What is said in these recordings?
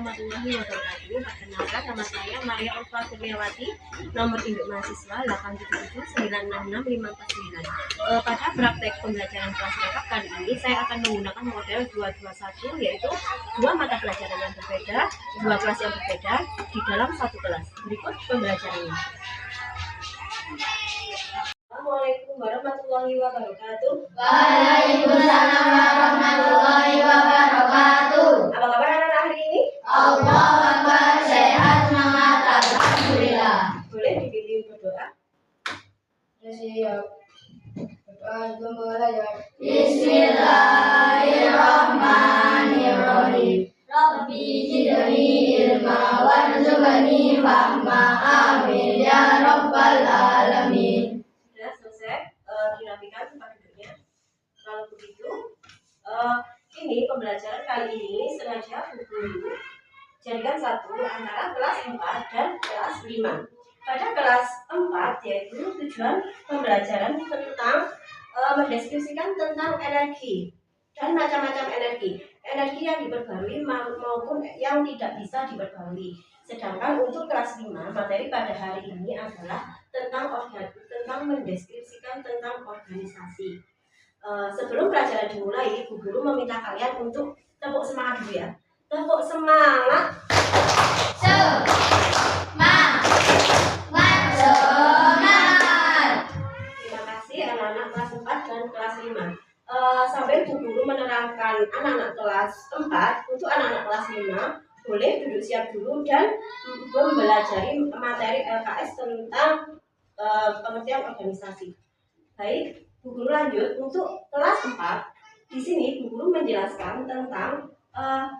warahmatullahi wabarakatuh. Perkenalkan, nama saya Maria Ulfa Kurniawati, nomor induk mahasiswa 877966549. Pada praktek pembelajaran kelas lengkap kali ini, saya akan menggunakan model 221, yaitu dua mata pelajaran yang berbeda, dua kelas yang berbeda di dalam satu kelas. Berikut pembelajarannya. Assalamualaikum warahmatullahi wabarakatuh. Waalaikumsalam warahmatullahi wabarakatuh. Apa kabar anak-anak hari ini? Allahu Akbar, sehat, semangat, alhamdulillah. Boleh dibimbing berdoa? Siap. Bismillahirrahmanirrahim. Rabbi zidni ilma warzuqni fahma, amin ya rabbal alamin. Sudah selesai, dirapikan tempat duduknya. Kalau begitu, ini pembelajaran kali ini sengaja buku jadikan satu antara kelas 4 dan kelas 5. Pada kelas 4 yaitu tujuan pembelajaran tentang mendeskripsikan tentang energi dan macam-macam energi yang diperbarui maupun yang tidak bisa diperbarui. Sedangkan untuk kelas 5, materi pada hari ini adalah tentang mendeskripsikan tentang organisasi. Sebelum pelajaran dimulai, Bu Guru meminta kalian untuk tepuk semangat dulu ya. Tepuk semangat. Semangat. Terima kasih anak-anak kelas 4 dan kelas 5. Sampai Bu Guru menerangkan anak-anak kelas 4, untuk anak-anak kelas 5 boleh duduk siap dulu dan mempelajari materi LKS tentang pengertian organisasi. Baik, Bu Guru lanjut untuk kelas 4. Di sini Bu Guru menjelaskan tentang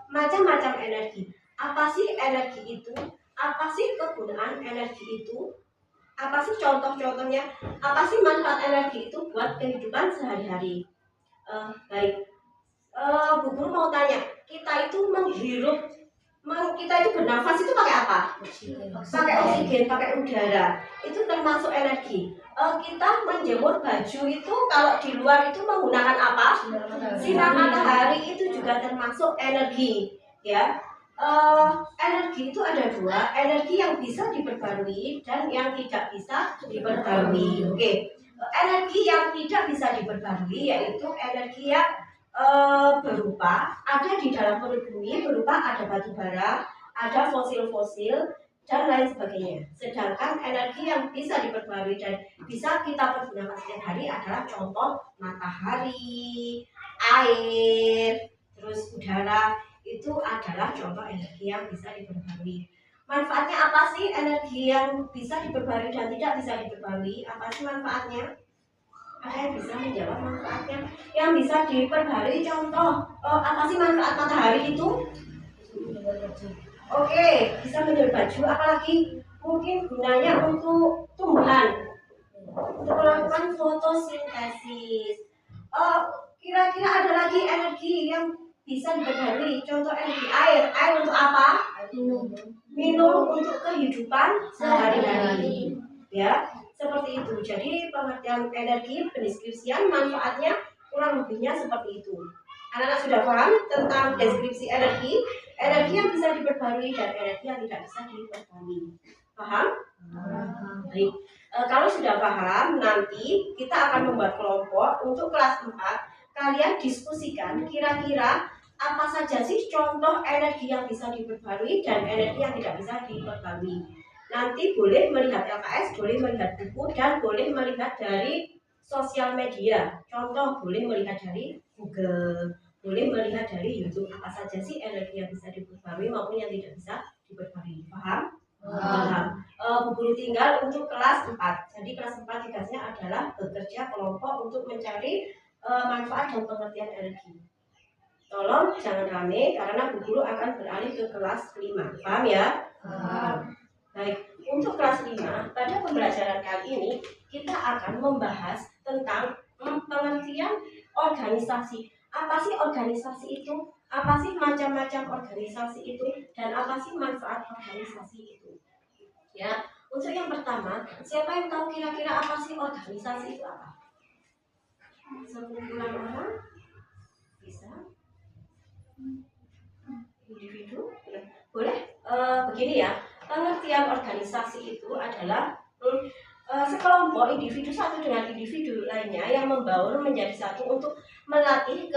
macam-macam energi. Apa sih energi itu? Apa sih kegunaan energi itu? Apa sih contoh-contohnya? Apa sih manfaat energi itu buat kehidupan sehari-hari? Baik, Bu Guru mau tanya, kita itu kita itu bernafas itu pakai apa? Pakai oksigen, pakai udara. Itu termasuk energi. Kita menjemur baju itu kalau di luar itu menggunakan apa? Sinar matahari, itu juga termasuk energi, ya. Energi itu ada dua, energi yang bisa diperbarui dan yang tidak bisa diperbarui. Oke. Energi yang tidak bisa diperbarui yaitu energi yang berupa ada di dalam perut bumi, berupa ada batu bara, ada fosil-fosil dan lain sebagainya. Sedangkan energi yang bisa diperbarui dan bisa kita pergunakan setiap hari adalah contoh matahari, air, terus udara. Itu adalah contoh energi yang bisa diperbarui. Manfaatnya apa sih energi yang bisa diperbarui dan tidak bisa diperbarui? Apa sih manfaatnya? Ada yang bisa menjawab manfaatnya? Yang bisa diperbarui contoh, apa sih manfaat matahari itu? Oke, bisa menjadi baju. Apalagi mungkin gunanya untuk tumbuhan, untuk melakukan fotosintesis. Kira-kira ada lagi energi yang bisa diperbarui. Contoh energi air. Air untuk apa? Minum untuk kehidupan sehari-hari. Ya, seperti itu. Jadi pengertian energi, pendeskripsian, manfaatnya kurang lebihnya seperti itu. Anak-anak sudah paham tentang deskripsi energi? Energi yang bisa diperbarui dan energi yang tidak bisa diperbarui. Paham? Baik. Kalau sudah paham, nanti kita akan membuat kelompok untuk kelas 4. Kalian diskusikan kira-kira apa saja sih contoh energi yang bisa diperbarui dan energi yang tidak bisa diperbarui. Nanti boleh melihat LKS, boleh melihat buku, dan boleh melihat dari sosial media. Contoh boleh melihat dari Google, boleh melihat dari YouTube. Apa saja sih energi yang bisa diperbarui maupun yang tidak bisa diperbarui. Paham? Paham. Bu Guru tinggal untuk kelas 4. Jadi kelas 4 tugasnya adalah bekerja kelompok untuk mencari manfaat dan pengertian energi. Tolong jangan rame karena Bu Guru akan beralih ke kelas 5. Paham ya? Baik, untuk kelas 5 pada pembelajaran kali ini kita akan membahas tentang pengertian organisasi. Apa sih organisasi itu? Apa sih macam-macam organisasi itu? Dan apa sih manfaat organisasi itu? Ya, untuk yang pertama, siapa yang tahu kira-kira apa sih organisasi itu apa? Sekumpulan orang? Bisa? Individu? Boleh begini ya, pengertian organisasi itu adalah sekelompok individu satu dengan individu lainnya yang membangun menjadi satu untuk melatih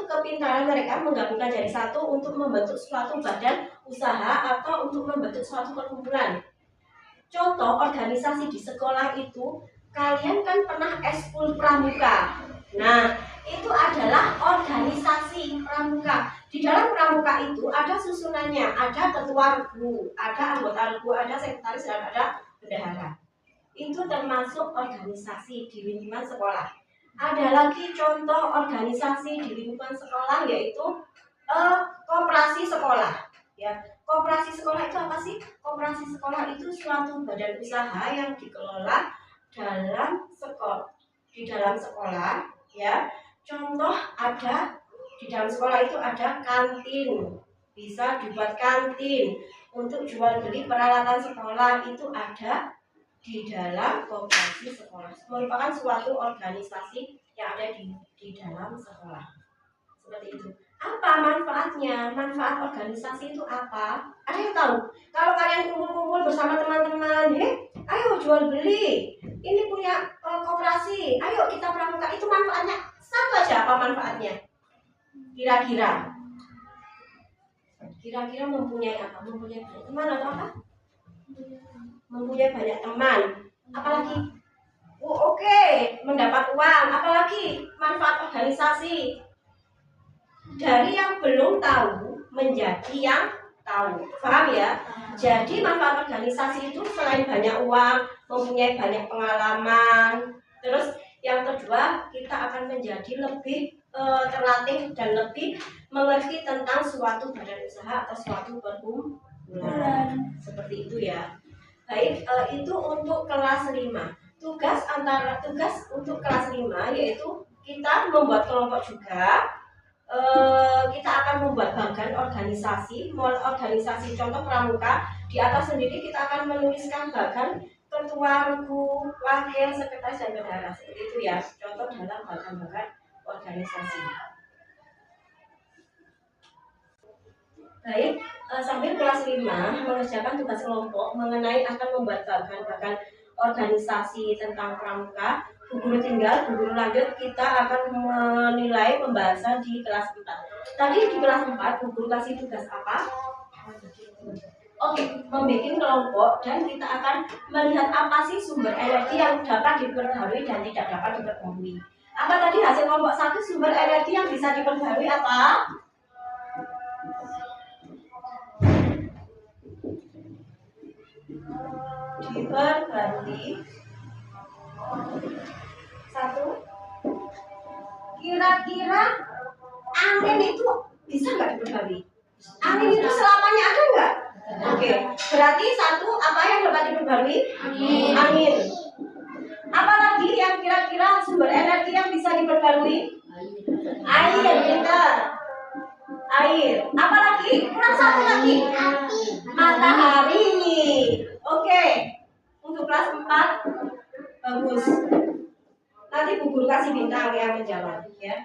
kepintaran mereka menggabungkan jadi satu untuk membentuk suatu badan usaha atau untuk membentuk suatu perkumpulan. Contoh organisasi di sekolah itu, kalian kan pernah eskul pramuka. Nah, itu adalah organisasi pramuka. Di dalam pramuka itu ada susunannya, ada ketua regu, ada anggota regu, ada sekretaris, dan ada bendahara. Itu termasuk organisasi di lingkungan sekolah. Ada lagi contoh organisasi di lingkungan sekolah, yaitu koperasi sekolah. Ya, koperasi sekolah itu apa sih? Koperasi sekolah itu suatu badan usaha yang dikelola di dalam sekolah, ya. Contoh ada di dalam sekolah itu ada kantin, bisa dibuat kantin untuk jual beli peralatan sekolah, itu ada di dalam koperasi sekolah. Merupakan suatu organisasi yang ada di dalam sekolah. Seperti itu. Apa manfaatnya? Manfaat organisasi itu apa? Ada yang tahu? Kalau kalian kumpul-kumpul bersama teman-teman, ayo jual beli, ini punya koperasi, ayo kita pramuka, itu manfaatnya satu aja. Apa manfaatnya? Kira-kira mempunyai apa? Mempunyai banyak teman atau apa? Mempunyai banyak teman. Apalagi? Oke, mendapat uang. Apalagi manfaat organisasi? Dari yang belum tahu menjadi yang tahu. Paham ya? Jadi manfaat organisasi itu selain banyak uang, mempunyai banyak pengalaman. Terus yang kedua, kita akan menjadi lebih terlatih dan lebih mengerti tentang suatu badan usaha atau suatu perkumpulan. Seperti itu ya. Baik, itu untuk kelas 5. Tugas untuk kelas 5 yaitu kita membuat kelompok juga. Kita akan membuat bagan organisasi contoh pramuka. Di atas sendiri kita akan menuliskan bagan ketua regu, wakil, sekretaris, dan bendahara. Seperti itu ya, contoh dalam bagan-bagan organisasi. Baik, sambil kelas 5 mengerjakan tugas kelompok mengenai akan membuat bagan-bagan organisasi tentang pramuka. Bu guru tinggal, bu guru lanjut, kita akan menilai pembahasan di kelas 4. Tadi di kelas 4, bu guru kasih tugas apa? Oke, membuat kelompok, dan kita akan melihat apa sih sumber energi yang dapat diperbarui dan tidak dapat diperbarui. Apa tadi hasil kelompok 1, sumber energi yang bisa diperbarui apa? Diperbarui. 1. Kira-kira angin itu bisa nggak diperbarui? Angin itu selamanya ada nggak? Oke, berarti 1, apa yang dapat diperbarui? Angin. Apalagi yang kira-kira sumber energi yang bisa diperbarui? Air, pintar. Air. Apalagi? Kurang 1 lagi. Matahari. Oke. Untuk kelas 4 bagus. Nanti bu guru kasih bintang yang menjawab ya.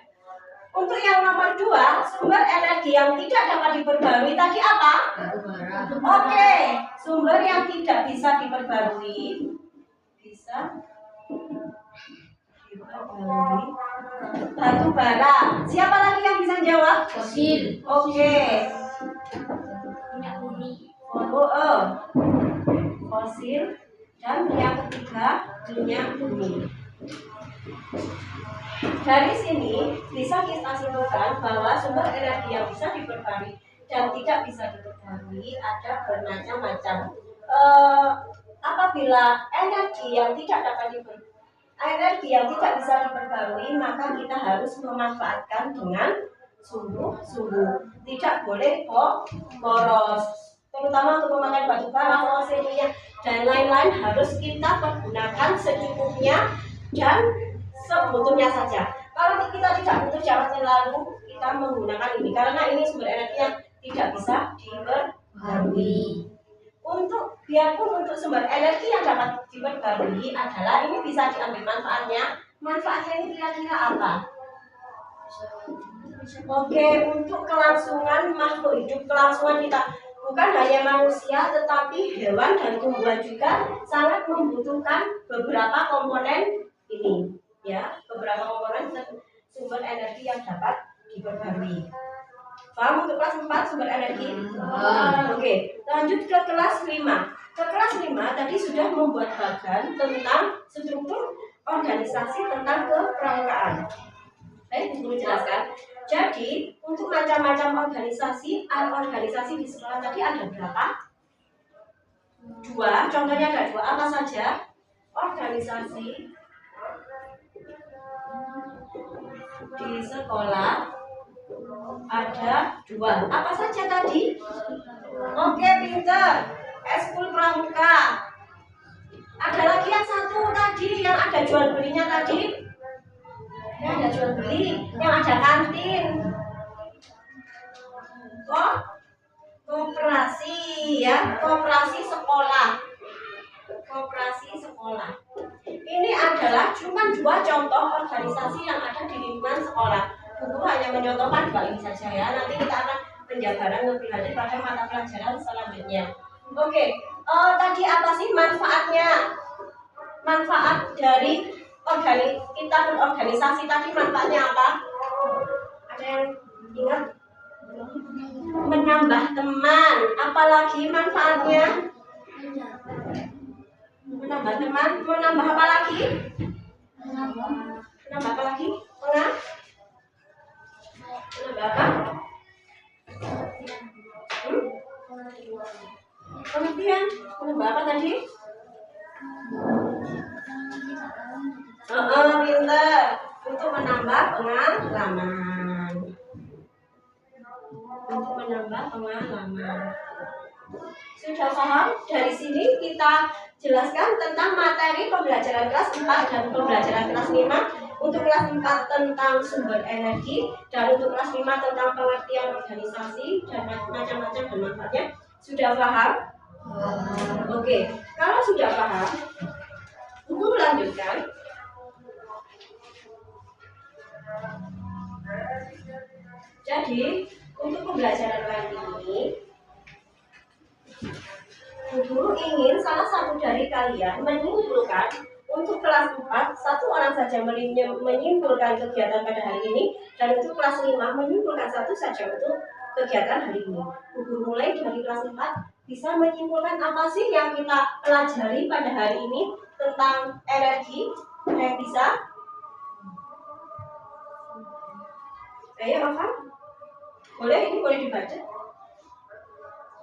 Untuk yang nomor 2, sumber energi yang tidak dapat diperbarui tadi apa? Oke, sumber yang tidak bisa diperbarui batu bara. Siapa lagi yang bisa jawab? Fosil. Oke. Minyak bumi. Fosil. Dan yang ketiga, minyak bumi. Dari sini bisa kita simpulkan bahwa sumber energi yang bisa diperbarui dan tidak bisa diperbarui ada bermacam-macam. Apabila energi yang tidak bisa diperbarui, maka kita harus memanfaatkan dengan sungguh-sungguh. Tidak boleh boros, terutama untuk memakai batu bara, fosil, minyak, dan lain-lain harus kita pergunakan secukupnya dan sebetulnya saja. Kalau kita tidak butuh jangan terlalu kita menggunakan ini, karena ini sumber energi yang tidak bisa diperbarui. Biarpun untuk sumber energi yang dapat diperbarui adalah ini bisa diambil manfaatnya. Manfaatnya ini kira-kira apa? Oke, untuk kelangsungan makhluk hidup, kelangsungan kita bukan hanya manusia tetapi hewan dan tumbuhan juga sangat membutuhkan beberapa komponen ini, ya, beberapa komponen sumber energi yang dapat diperbarui. Paham untuk kelas 4 sumber energi? Oke, lanjut ke kelas 5. Ke kelas 5 tadi sudah membuat bagan tentang struktur organisasi tentang kepramukaan. Baik, Guru jelaskan. Jadi, untuk macam-macam organisasi di sekolah tadi ada berapa? 2, contohnya ada 2, apa saja? Organisasi di sekolah ada 2. Apa saja tadi? Oke, pinter. Eskul pramuka. Ada lagi yang satu tadi yang ada jual belinya tadi. Yang ada jual beli, yang ada kantin. Koperasi, ya, koperasi sekolah. Koperasi sekolah. Ini adalah cuma 2 contoh organisasi yang ada di lingkungan sekolah. Guru hanya mencontohkan 2 ini saja, ya. Nanti kita akan penjabaran lebih lanjut pada mata pelajaran selanjutnya. Oke, tadi apa sih manfaatnya? Manfaat dari kita berorganisasi tadi manfaatnya apa? Ada yang ingat? Menambah teman. Apalagi manfaatnya? Menambah teman. Menambah apa lagi? Menambah apa lagi? Menambah apa? Pengertian. Menambah apa tadi? Pinter. Untuk menambah pengalaman. Untuk menambah pengalaman. Sudah paham? Dari sini kita jelaskan tentang materi pembelajaran kelas 4 dan pembelajaran kelas 5. Untuk kelas 4 tentang sumber energi dan untuk kelas 5 tentang pengertian organisasi dan macam-macam dan manfaatnya. Sudah paham? Oke, kalau sudah paham, Guru lanjutkan. Jadi, untuk pembelajaran kali ini, Guru ingin salah satu dari kalian menyimpulkan untuk kelas 4, 1 orang saja menyimpulkan kegiatan pada hari ini, dan untuk kelas 5 menyimpulkan 1 saja untuk kegiatan hari ini. Guru mulai dari kelas 4 bisa menyimpulkan apa sih yang kita pelajari pada hari ini tentang energi. Yang bisa? Ayo, Afan. Boleh, ini boleh dibaca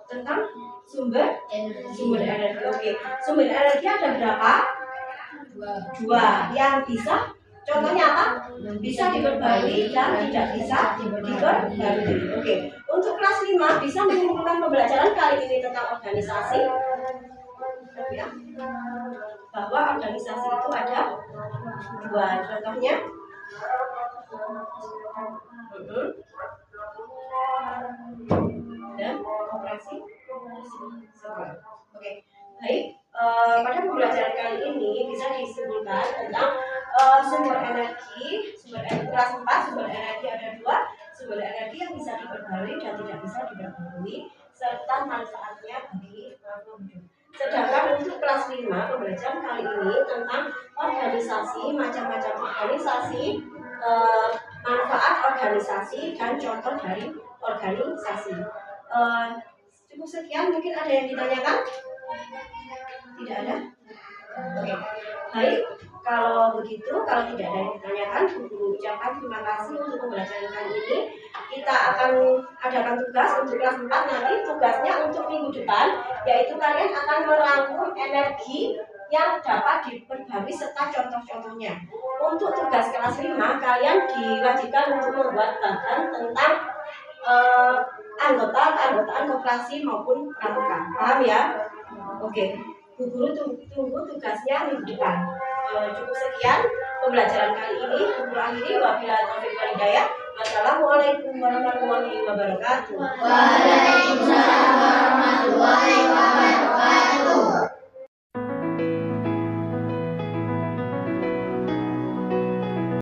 tentang sumber energi. Oke, sumber energi ada berapa? 2. Yang bisa, contohnya apa? Bisa diperbarui dan tidak bisa diperbarui. Oke, untuk kelas 5 bisa menyimpulkan pembelajaran kali ini tentang organisasi, ya, bahwa organisasi itu ada 2. Contohnya dan operasi sekolah. Oke, baik. Pada pembelajaran kali ini bisa disimpulkan tentang sumber energi. Kelas 4 sumber energi ada 2. Sumber energi yang bisa diperbarui dan tidak bisa diperbarui serta manfaatnya bagi makhluk hidup. Sedangkan untuk kelas 5 pembelajaran kali ini tentang organisasi, macam-macam organisasi, manfaat organisasi dan contoh dari organisasi. Cukup sekian, mungkin ada yang ditanyakan? Tidak ada? Oke, baik. Kalau begitu, kalau tidak ada yang ditanyakan, Guru ucapkan terima kasih untuk pembelajaran kali ini. Kita akan adakan tugas untuk kelas 4 nanti. Tugasnya untuk minggu depan, yaitu kalian akan merangkum energi yang dapat diperbarui serta contoh-contohnya. Untuk tugas kelas 5, kalian diwajibkan untuk membuat bagan tentang keanggotaan koperasi maupun pramuka. Paham ya? Oke, Guru tunggu tugasnya minggu depan. Cukup sekian pembelajaran kali ini. Guru akhiri, wabillahi taufiq wal hidayah. Wassalamualaikum warahmatullahi wabarakatuh. Waalaikumsalam warahmatullahi wabarakatuh.